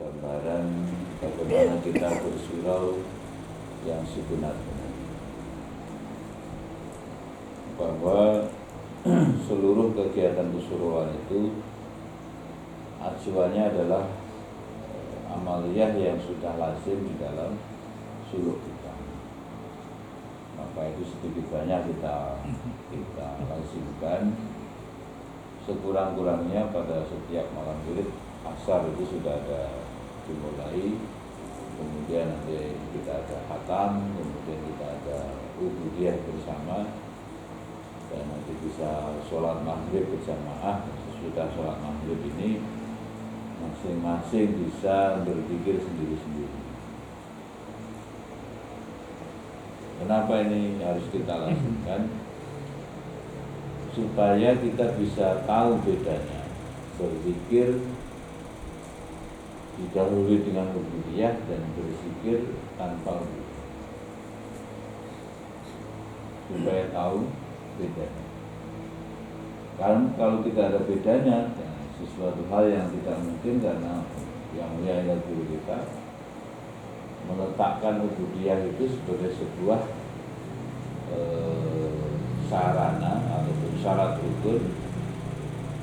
gambaran bagaimana kita bersurau yang sebenarnya, bahwa seluruh kegiatan kesurauan itu acuannya adalah amaliyah yang sudah lazim di dalam suluk kita. Maka itu sedikit banyak kita lazimkan. Sekurang-kurangnya pada setiap malam wirid asar itu sudah ada dimulai, kemudian nanti kita ada khatam, kemudian kita ada ubudiyah bersama, dan nanti bisa sholat maghrib berjamaah. Sesudah sholat maghrib ini masing-masing bisa berzikir sendiri-sendiri. Kenapa ini harus kita lakukan? Supaya kita bisa tahu bedanya berzikir didahului dengan ubudiyah dan berzikir tanpa ubudiyah, supaya tahu bedanya. Kalau tidak ada bedanya, sesuatu hal yang tidak mungkin, karena yang mulia adalah guru kita meletakkan ubudiyah itu sebagai sebuah sarana ataupun syarat rukun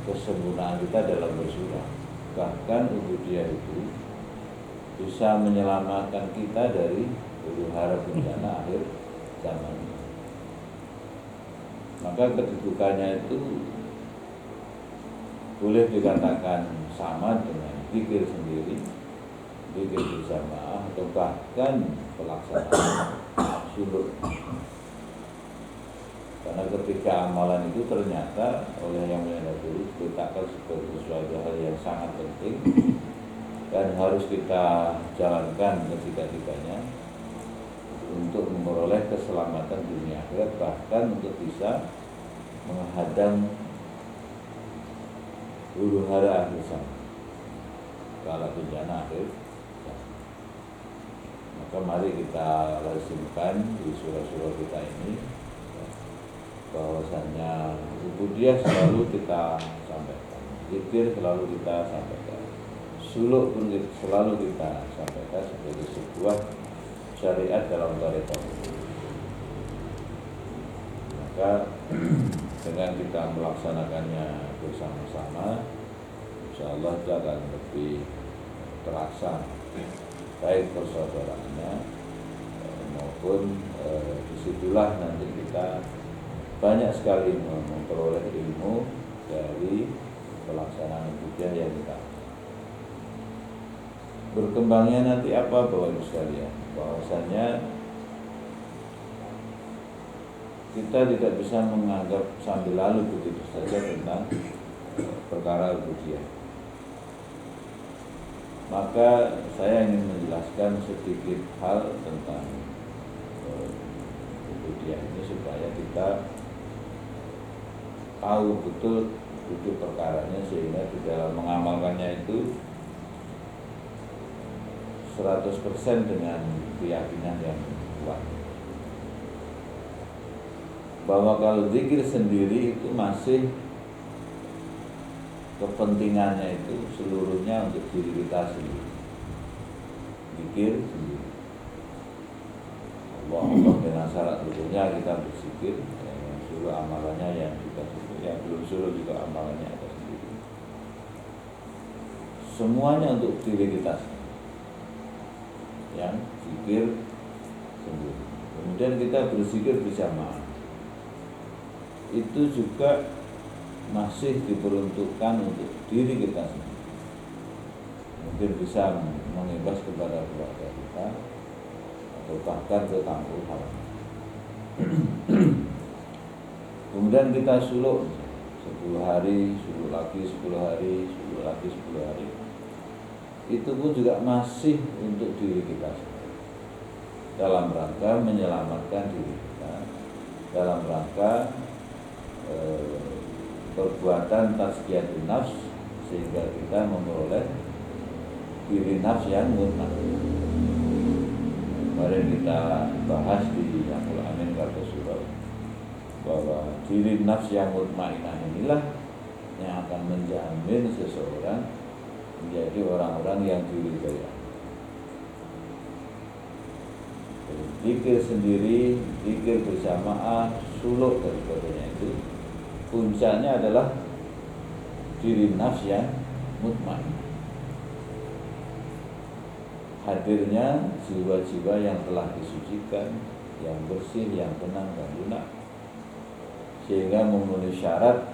kesempurnaan kita dalam bersurah. Bahkan ubudiyah itu bisa menyelamatkan kita dari huru-hara bencana akhir zaman. Maka kedudukannya itu boleh dikatakan sama dengan zikir sendiri, zikir berjamaah, atau bahkan pelaksanaan suluk. Karena ketika amalan itu ternyata oleh Yang Mulia Nabi diletakkan sebagai sesuatu hal yang sangat penting dan harus kita jalankan ketiga-tiganya untuk memperoleh keselamatan dunia akhirat, bahkan untuk bisa menghadang huru-hara akhir zaman, kala bencana akhir zaman. Maka mari kita lazimkan di surah-surah kita ini bahwasanya ubudiyah selalu kita sampaikan, zikir selalu kita sampaikan, suluk pun selalu kita sampaikan sebagai sebuah syariat dalam tarekat. Maka dengan kita melaksanakannya bersama-sama, insya Allah itu akan lebih terasa baik persaudaraannya, maupun disitulah nanti kita banyak sekali memperoleh ilmu dari pelaksanaan ubudiyah yang kita. Berkembangnya nanti apa Bapak Ibu sekalian? Bahwasanya kita tidak bisa menganggap sambil lalu begitu saja tentang perkara ubudiyah. Maka saya ingin menjelaskan sedikit hal tentang ubudiyah ini supaya kita tahu betul duduk perkaranya, sehingga di dalam mengamalkannya itu 100% dengan keyakinan yang kuat bahwa kalau zikir sendiri itu masih kepentingannya itu seluruhnya untuk diri kita sendiri. Zikir sendiri, Allah dengan syarat rukunnya kita berzikir, yang suruh amalannya yang kita suruh, yang belum suruh juga amalannya ada sendiri. Semuanya untuk diri kita sendiri, yang zikir sendiri. Kemudian kita berzikir berjamaah, itu juga masih diperuntukkan untuk diri kita sendiri. Mungkin bisa mengimbas kepada keluarga kita atau bahkan ke kampung halaman. Kemudian kita suluk 10 hari, suluk lagi 10 hari, suluk lagi 10 hari. Itu pun juga masih untuk diri kita sendiri, dalam rangka menyelamatkan diri kita, dalam rangka perbuatan tazkiyatun nafs, sehingga kita memperoleh diri nafs yang mutmainnah. Kemarin kita bahas di Yaqul Amin kata surau bahwa diri nafs yang mutmainnah inilah yang akan menjamin seseorang menjadi orang-orang yang diridhoi. Zikir sendiri, zikir berjamaah, suluk dan sebagainya itu puncaknya adalah diri nafs yang mutmain. Hadirnya jiwa-jiwa yang telah disucikan, yang bersih, yang tenang dan lunak, sehingga memenuhi syarat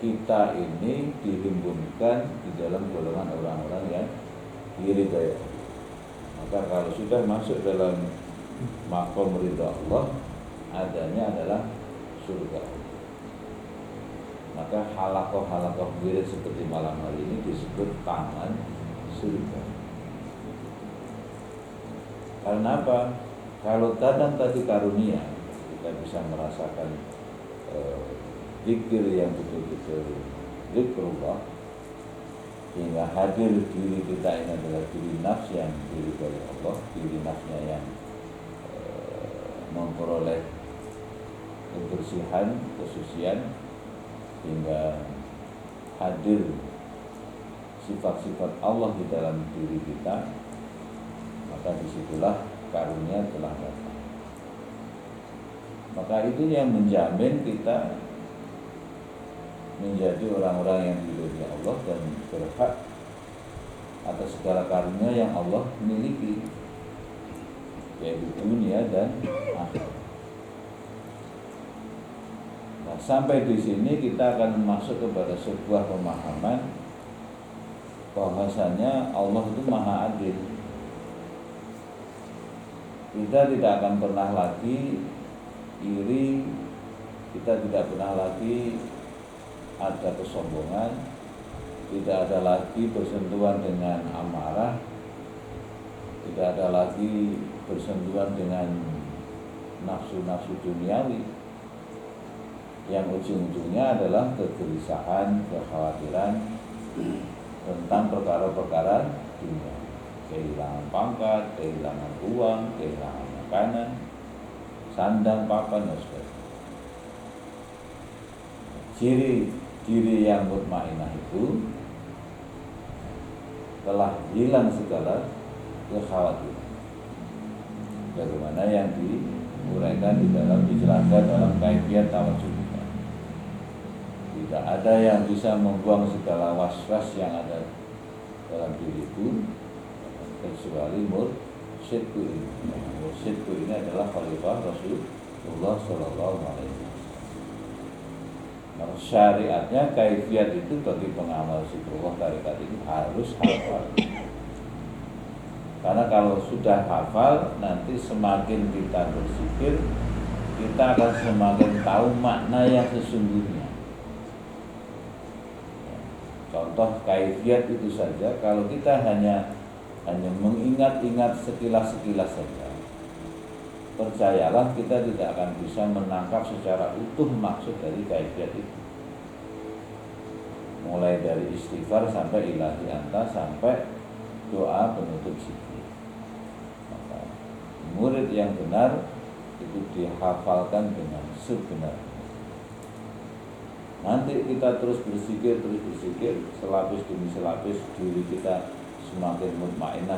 kita ini dirimbunkan di dalam golongan orang-orang yang diridhoi. Maka kalau sudah masuk dalam maqam ridha Allah, adanya adalah surga. Maka halakoh-halakoh wirid seperti malam hari ini disebut taman surga. Karena apa? Kalau datang tadi karunia, kita bisa merasakan zikir yang betul-betul zikrullah, sehingga hadir diri kita ini adalah diri nafs yang diridhoi Allah, diri nafsnya yang memperoleh kebersihan, kesucian, hingga hadir sifat-sifat Allah di dalam diri kita, maka disitulah karunia telah datang. Maka itu yang menjamin kita menjadi orang-orang yang diridhoi Allah dan berhak atas segala karunia yang Allah miliki, yaitu dunia dan akhirat. Nah, sampai di sini kita akan masuk kepada sebuah pemahaman bahwasanya Allah itu maha adil. Kita tidak akan pernah lagi iri, kita tidak pernah lagi ada kesombongan, tidak ada lagi bersentuhan dengan amarah, tidak ada lagi bersentuhan dengan nafsu-nafsu duniawi yang ujung-ujungnya adalah kegelisahan, kekhawatiran tentang perkara-perkara dunia, kehilangan pangkat, kehilangan uang, kehilangan makanan, sandang, papan, dan sebagainya. Ciri diri yang mutmainah itu telah hilang segala kekhawatiran, bagaimana yang diuraikan dijelaskan dalam kaifiyat tawajjuh. Tidak ada yang bisa membuang segala was-was yang ada dalam diriku kecuali mursyidku ini. Mursyidku ini adalah khalifah Rasulullah Sallallahu Alaihi Wasallam. Syariatnya kaifiyat itu bagi pengamal zikrullah tarekat ini harus hafal. Karena kalau sudah hafal, nanti semakin kita berzikir, kita akan semakin tahu makna yang sesungguhnya. Contoh kaifiyat itu saja, kalau kita hanya mengingat-ingat sekilas-sekilas saja, percayalah kita tidak akan bisa menangkap secara utuh maksud dari kaifiyat itu. Mulai dari istighfar sampai ilahi anta, sampai doa penutup zikir. Maka murid yang benar itu dihafalkan dengan sebenarnya. Nanti kita terus berzikir, selapis demi selapis diri kita semakin mutmainah,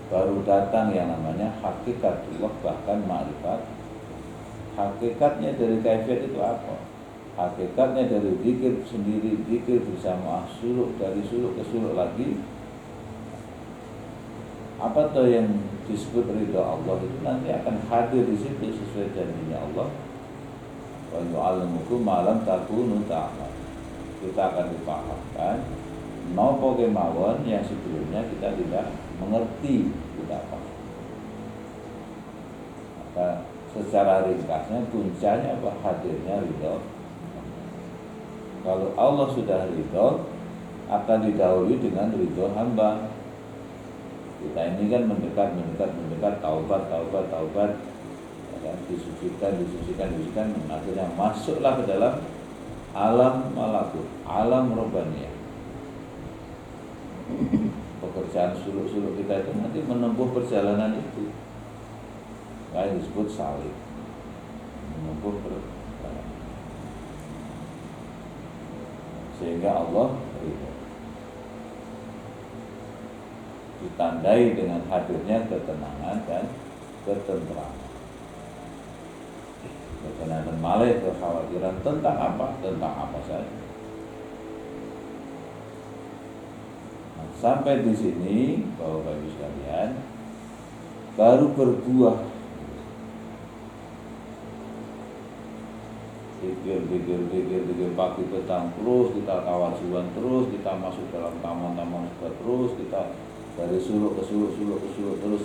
baru datang yang namanya hakikatullah, bahkan ma'rifat. Hakikatnya dari kaifiyat itu apa? Hakikatnya dari zikir sendiri, zikir bersama suluk, dari suluk ke suluk lagi. Apa tuh yang disebut ridha Allah itu nanti akan hadir di situ sesuai janjinya Allah. Wa yu'allimukum ma lam takunu ta'lamun. Kita akan dipahamkan nopo kemawon yang sebelumnya kita tidak mengerti, tidak paham. Maka secara ringkasnya puncaknya apa? Hadirnya ridha. Kalau Allah sudah ridha, akan didahului dengan ridha hamba. Kita ini kan mendekat, taubat, ya kan? disucikan, akhirnya masuklah ke dalam alam malakut, alam robbaniyah. Pekerjaan suluk-suluk kita itu nanti menempuh perjalanan itu, kayak disebut salib, menempuh perjalanan. sehingga Allah ridho. Ditandai dengan hadirnya ketenangan dan ketentraman. Ketenangan malah kekhawatiran tentang apa? Tentang apa saja. Nah, sampai di sini Bapak Ibu sekalian baru berbuah. Pikir pagi petang terus kita kawajuan terus, kita masuk dalam taman-taman terus, kita dari suluk ke suluk terus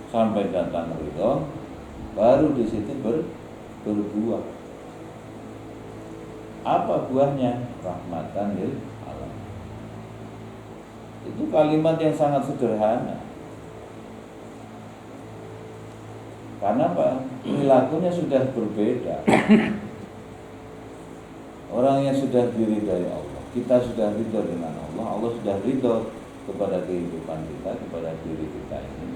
sampai datang ridho, baru di situ berbuah. Apa buahnya? Rahmatan lil alamin. Itu kalimat yang sangat sederhana. Karena apa? Perilakunya sudah berbeda. Orang yang sudah diridhai Allah, kita sudah ridho dengan Allah, Allah sudah ridho kepada kehidupan kita, kepada diri kita ini.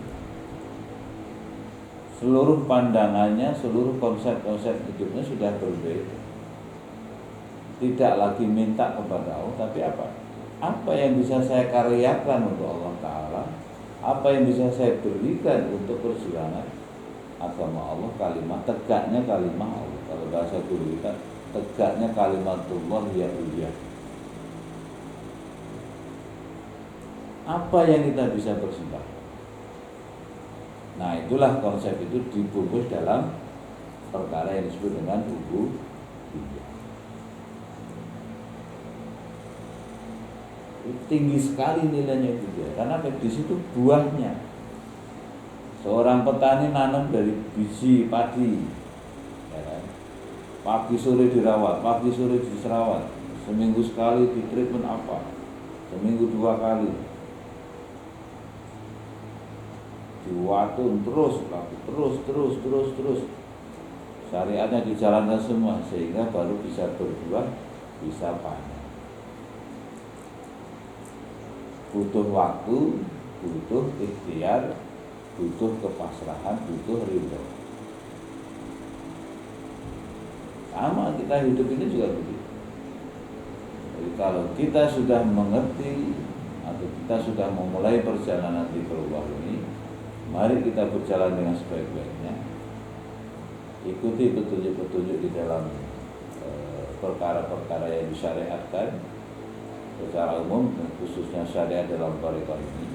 Seluruh pandangannya, seluruh konsep-konsep hidupnya sudah berbeda. Tidak lagi minta kepada Allah, tapi apa? Apa yang bisa saya karyakan untuk Allah Ta'ala? Apa yang bisa saya berikan untuk perjuangan agama Allah, kalimat tegaknya kalimat Allah. Kalau bahasa dulu kita tegaknya kalimatullah ya ulia. Apa yang kita bisa persembahkan? Nah, itulah konsep itu dibungkus dalam perkara yang disebut dengan ubudiyah. Tinggi sekali nilainya ubudiyah karena di situ buahnya. Seorang petani nanam dari biji padi, ya kan? Pagi sore dirawat, pagi sore diserawat, seminggu sekali di treatment apa, seminggu 2 kali, diwatun terus, syariatnya dijalankan semua sehingga baru bisa berbuah, bisa panen. Butuh waktu, butuh ikhtiar, butuh kepasrahan, butuh ridho. Sama kita hidup ini juga begitu. Jadi kalau kita sudah mengerti atau kita sudah memulai perjalanan di keluar ini, mari kita berjalan dengan sebaik-baiknya. Ikuti petunjuk-petunjuk di dalam perkara-perkara yang disyariatkan secara umum, khususnya syariat dalam thariqah ini,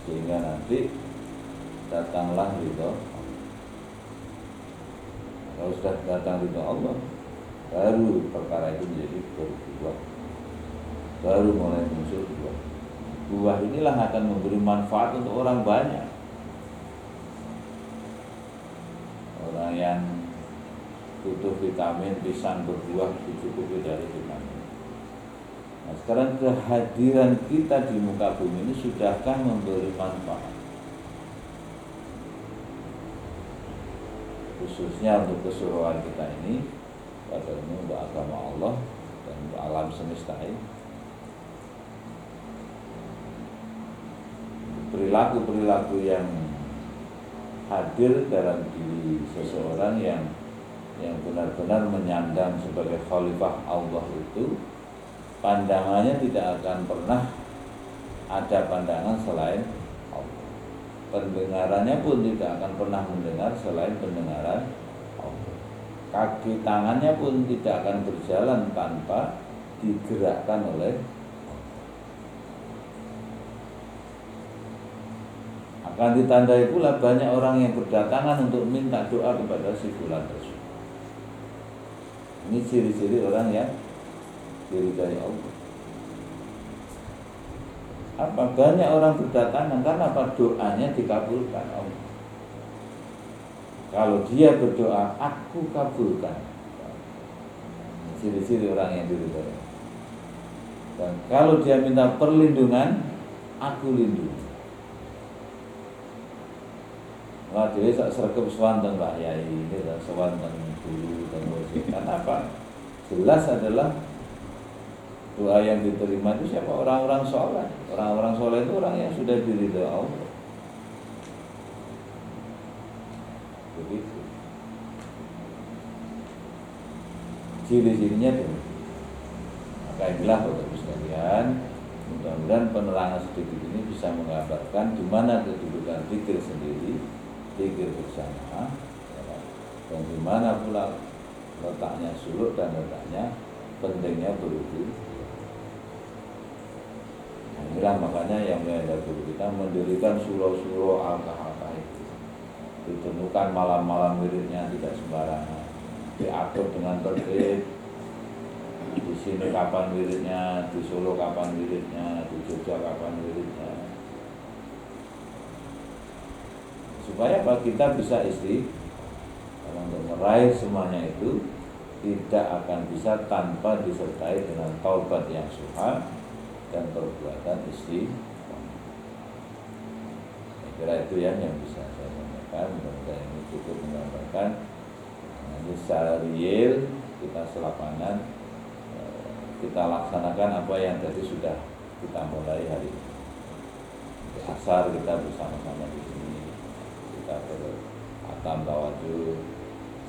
sehingga nanti datanglah ridho. Kalau sudah datang ridho Allah, baru perkara itu menjadi berbuah, baru mulai muncul buah. Buah inilah akan memberi manfaat untuk orang banyak. Orang yang butuh vitamin, pisang berbuah dicukupi dari vitamin. Nah, sekarang kehadiran kita di muka bumi ini sudahkah memberi manfaat? Khususnya untuk keseluruhan kita ini, pada umum untuk agama Allah dan untuk alam semesta ini. Perilaku-perilaku yang hadir dalam diri seseorang yang benar-benar menyandang sebagai khalifah Allah itu, pandangannya tidak akan pernah ada pandangan selain Allah. Pendengarannya pun tidak akan pernah mendengar selain pendengaran Allah. Kaki tangannya pun tidak akan berjalan tanpa digerakkan oleh Allah. Akan ditandai pula banyak orang yang berdatangan untuk minta doa kepada si fulan tersebut. Ini ciri-ciri orang yang diridhai Allah. Apa banyak orang berdatangan karena apa? Doanya dikabulkan Allah. Kalau dia berdoa, aku kabulkan. Ciri-ciri orang yang diridhai. Dan kalau dia minta perlindungan, aku lindungi. Wah, dia sak sergap swanten Pak Yai, ini swanten dulu dan wajib. Karena apa? Jelas adalah doa yang diterima itu siapa? Orang-orang soleh. Orang-orang soleh itu orang yang sudah diridhai Allah. Begitu. ciri-cirinya demikian. Maka inilah Bapak Ibu sekalian, mudah-mudahan penerangan sedikit ini bisa menggambarkan di mana kedudukan zikir sendiri, zikir bersama, dan di mana pula letaknya suluk dan letaknya pentingnya berusaha. Nah, inilah makanya yang menjadi guru kita mendirikan surau-surau alka-alka itu. Ditemukan malam-malam wiridnya tidak sembarangan, diatur dengan tertib. Di sini kapan wiridnya, di Solo kapan wiridnya, di Jogja kapan wiridnya, supaya apa? Kita bisa untuk meraih semuanya itu tidak akan bisa tanpa disertai dengan taubat yang suha dan perbuatan istiqomah. Saya kira itu yang bisa saya sampaikan. Mudah-mudahan ini cukup menggambarkan. Nanti secara real kita selapangan kita laksanakan apa yang tadi sudah kita mulai hari ini. Di asar kita bersama-sama di sini, kita berhatam tawadhu,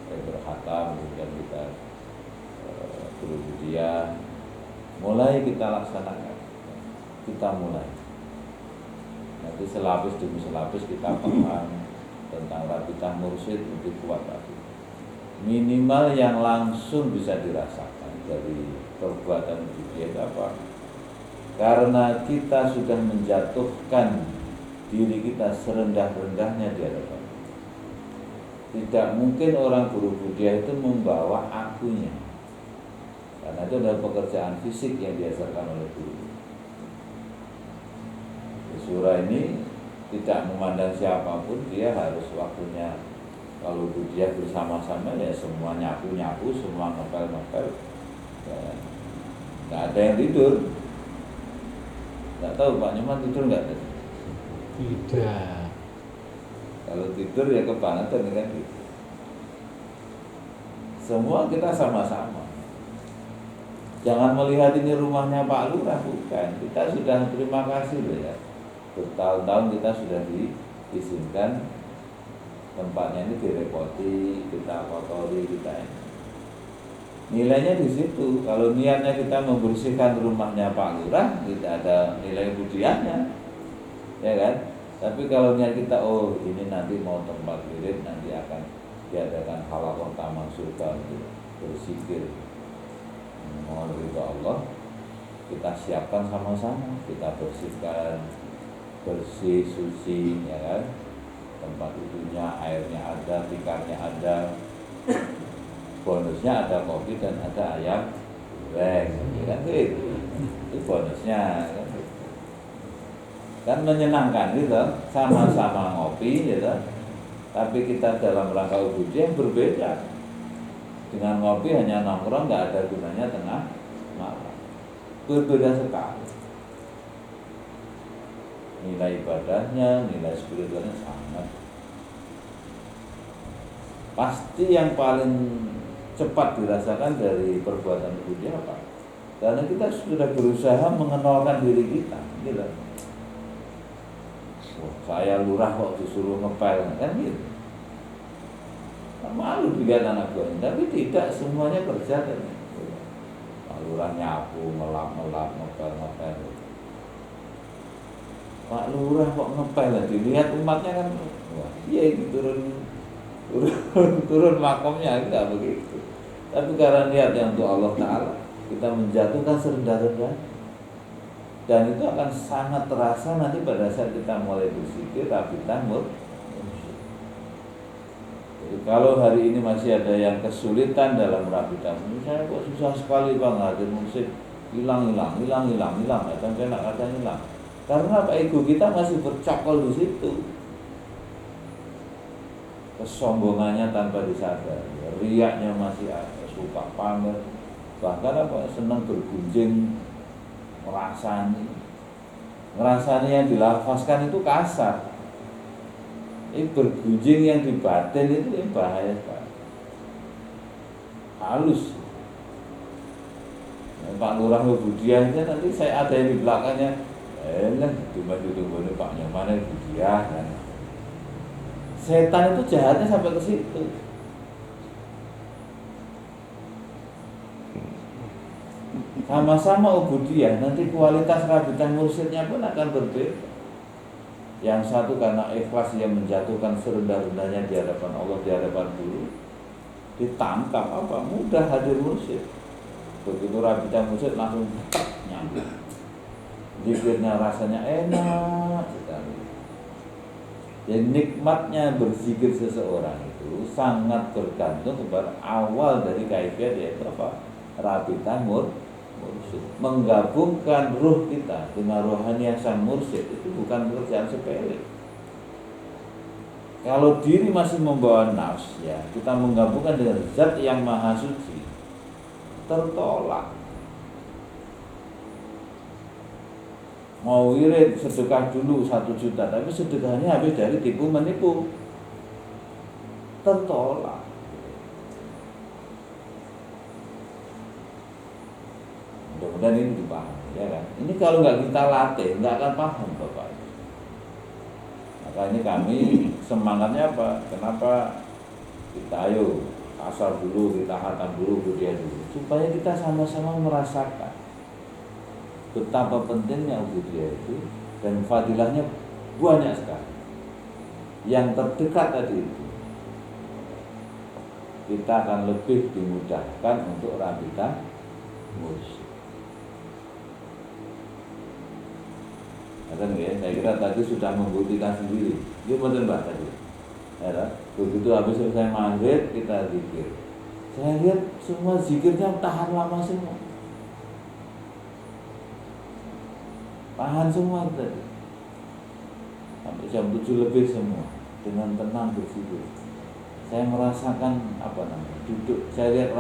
berhatam, kemudian kita berubudiah, mulai kita laksanakan, kita mulai. Nanti selapis demi selapis kita paham tentang rabitah mursyid lebih kuat lagi. Minimal yang langsung bisa dirasakan dari perbuatan itu apa? Karena kita sudah menjatuhkan diri kita serendah-rendahnya di hadapan. Tidak mungkin orang berubudiah itu membawa akunya, karena itu adalah pekerjaan fisik yang diajarkan oleh guru. Di surah ini tidak memandang siapapun, dia harus waktunya kalau dia bersama-sama ya semua nyapu-nyapu, semua ngepel-ngepel. Ya, nggak ada yang tidur. Nggak tahu Pak Nyoman tidur nggak tadi? Tidak. Kalau tidur ya kebangetan kan gitu. Semua kita sama-sama. Jangan melihat ini rumahnya Pak Lurah, bukan. Kita sudah terima kasih loh ya. Bertahun-tahun kita sudah diizinkan tempatnya ini direpoti, kita kotori, kita ini. Nilainya di situ. Kalau niatnya kita membersihkan rumahnya Pak Lurah, tidak ada nilai budiahnya, ya kan? Tapi kalau niat kita, oh ini nanti mau tempat wirid, nanti akan diadakan halaqah taman surga untuk berzikir, mohon ridha Allah, kita siapkan sama-sama, kita bersihkan, bersih, suci, ya kan? Tempat itunya, airnya ada, tikarnya ada. Bonusnya ada kopi dan ada ayam goreng, kan gitu. Itu bonusnya kan menyenangkan gitu, sama-sama ngopi gitu. Tapi kita dalam rangka ubudiyah berbeda. Dengan ngopi hanya nongkrong, nggak ada gunanya tengah malam. Berbeda sekali. Nilai ibadahnya, nilai spiritualnya sangat. Pasti yang paling cepat dirasakan dari perbuatan ubudiyah apa? Karena kita sudah berusaha mengenalkan diri kita, gitu. Oh, saya lurah kok disuruh ngepel, kan gitu. Malu dilihat anak buahnya, tapi tidak semuanya kerja kan. Pak Lurah nyapu, ngelap, ngepel. Pak Lurah kok ngepel, dilihat umatnya kan, wah iya ini turun makomnya, enggak begitu. Tapi karena niat yang untuk Allah Ta'ala, kita menjatuhkan serendah-rendah, dan itu akan sangat terasa nanti pada saat kita mulai bersikir rabitah mursyid. Jadi kalau hari ini masih ada yang kesulitan dalam rabitah mursyid, saya kok susah sekali Bang hadir mursyid, hilang, atau kata hilang. Karena apa, ego kita masih bercokol di situ. Kesombongannya tanpa disadari, riaknya masih ada, suka pamer, bahkan apa senang bergunjing, ngerasani yang dilafazkan itu kasar. Ini bergunjing yang di batin itu bahaya sekali, halus. Pak Lurah Budiahnya nanti saya ada yang di belakangnya, cuma itu Pak Nyoman Budiah kan. Setan itu jahatnya sampai ke situ. Sama-sama ubudiyah, nanti kualitas rabitan mursyidnya pun akan berbeda. Yang satu karena ikhlas yang menjatuhkan serendah-rendahnya di hadapan Allah, di hadapan guru, ditangkap apa? Mudah hadir mursyid. Begitu rabitan mursyid langsung nyambung. Zikirnya rasanya enak sekali. Jadi nikmatnya berzikir seseorang itu sangat bergantung kepada awal dari kaifiat, yaitu apa? Rabitan mursyid. Menggabungkan ruh kita dengan rohani sang mursyid itu bukan pekerjaan sepele. Kalau diri masih membawa nafs, ya kita menggabungkan dengan zat yang maha suci, tertolak. Mau wirid sedekah dulu 1 juta, tapi sedekahnya habis dari tipu menipu, tertolak. Mudah-mudahan ini dipahami, ya kan? Ini kalau nggak kita latih, nggak akan paham, Bapak. Maka ini kami semangatnya apa? Kenapa kita ayo asal dulu, kita hatam dulu, budaya dulu, supaya kita sama-sama merasakan betapa pentingnya ubudiyah itu, dan fadilahnya banyak sekali. Yang terdekat tadi itu, kita akan lebih dimudahkan untuk rabitan mursyid. Saya kira tadi sudah membuktikan sendiri. Itu betul Mbak tadi. Ya, begitu habis selesai maghrib kita zikir. Saya lihat semua zikirnya tahan lama semua. Tahan semua tadi. Sampai jam 7 lebih semua dengan tenang berzikir. Saya merasakan apa namanya? Duduk. Saya lihat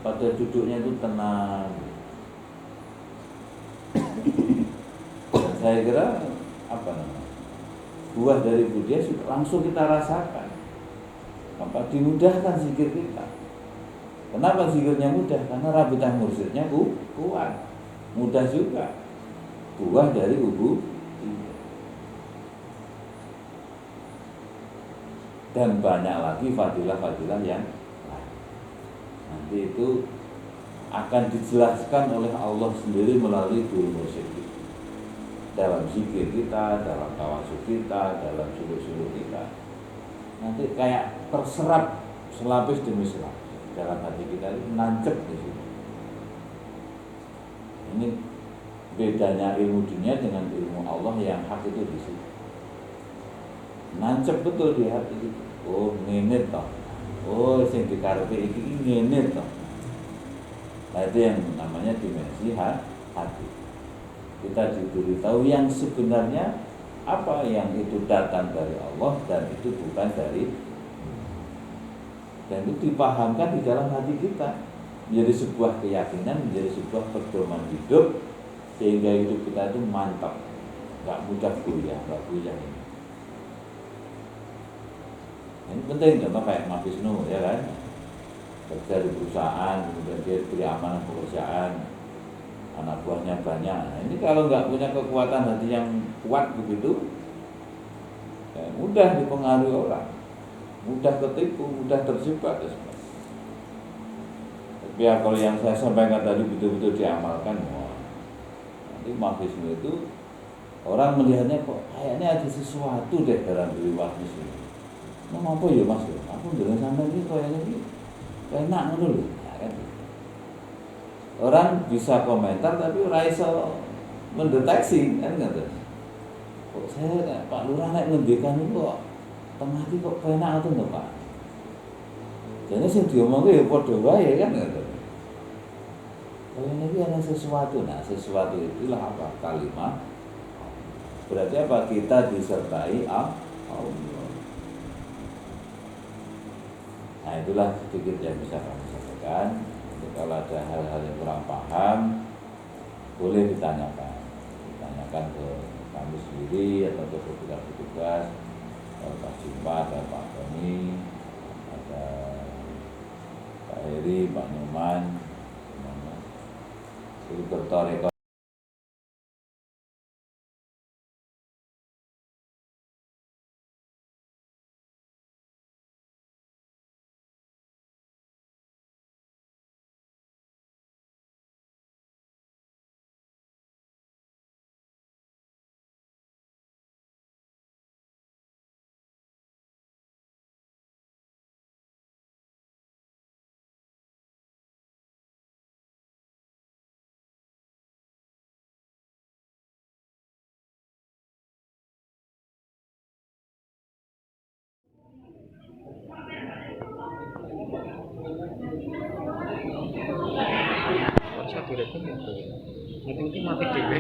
pada duduknya itu tenang. Dan saya kira apa namanya? Buah dari budaya langsung kita rasakan. Apa dimudahkan zikir kita. Kenapa zikirnya mudah? Karena rabitan mursyidnya kuat. Mudah juga. Buah dari dan banyak lagi fadilah-fadilah yang lain. Nanti itu akan dijelaskan oleh Allah sendiri melalui guru mursyid kita. Dalam zikir kita, dalam tawasul kita, dalam suluk-suluk kita. Nanti kayak terserap selapis demi selapis dalam hati kita, itu nancep di situ. Ini bedanya ilmu dunia dengan ilmu Allah yang hak itu di situ. Nancep betul di hati itu. Oh, ngene toh. Oh, sing dikarepe iki ngene toh. Nah, itu yang namanya dimensi hati. Kita diberitahu yang sebenarnya apa yang itu datang dari Allah dan itu bukan dari, dan itu dipahamkan di dalam hati kita menjadi sebuah keyakinan, menjadi sebuah pedoman hidup, sehingga hidup kita itu mantap, nggak mudah goyah, nggak goyah ini. Ini penting, contoh kayak Mas Wisnu, ya kan, kerja di perusahaan, kemudian dia beri amanah pekerjaan, anak buahnya banyak. Nah, ini kalau nggak punya kekuatan hati yang kuat begitu, ya mudah dipengaruhi orang, mudah ketipu, mudah terjebak. Tapi ya, kalau yang saya sampaikan tadi betul-betul diamalkan, nanti Mas Wisnu itu orang melihatnya kok kayaknya ada sesuatu deh dalam diri Mas Wisnu. Mau apa ya Mas? Aku jangan sampai ini kayaknya ini enak dulu. Ya, kan? Orang bisa komentar tapi ora iso mendeteksi, kan nggak? Kok saya Pak Lurah nek ngendikan itu kok tengah iki kok penak atau enggak Pak? Jadi sing diomongke ya padha wae kan nggak? Kalau ini ada sesuatu, nah sesuatu itulah apa? Kalimat. Berarti apa? Kita disertai Allah. Nah, itulah sedikit yang bisa kami sampaikan. Jadi, kalau ada hal-hal yang kurang paham, boleh ditanyakan ke kami sendiri atau ke petugas-petugas, Pak Jimpa, ada Pak Tony, ada Pak Heri, Pak Nyoman, Dr. moderator ya tuh. Mungkin mati dhewe.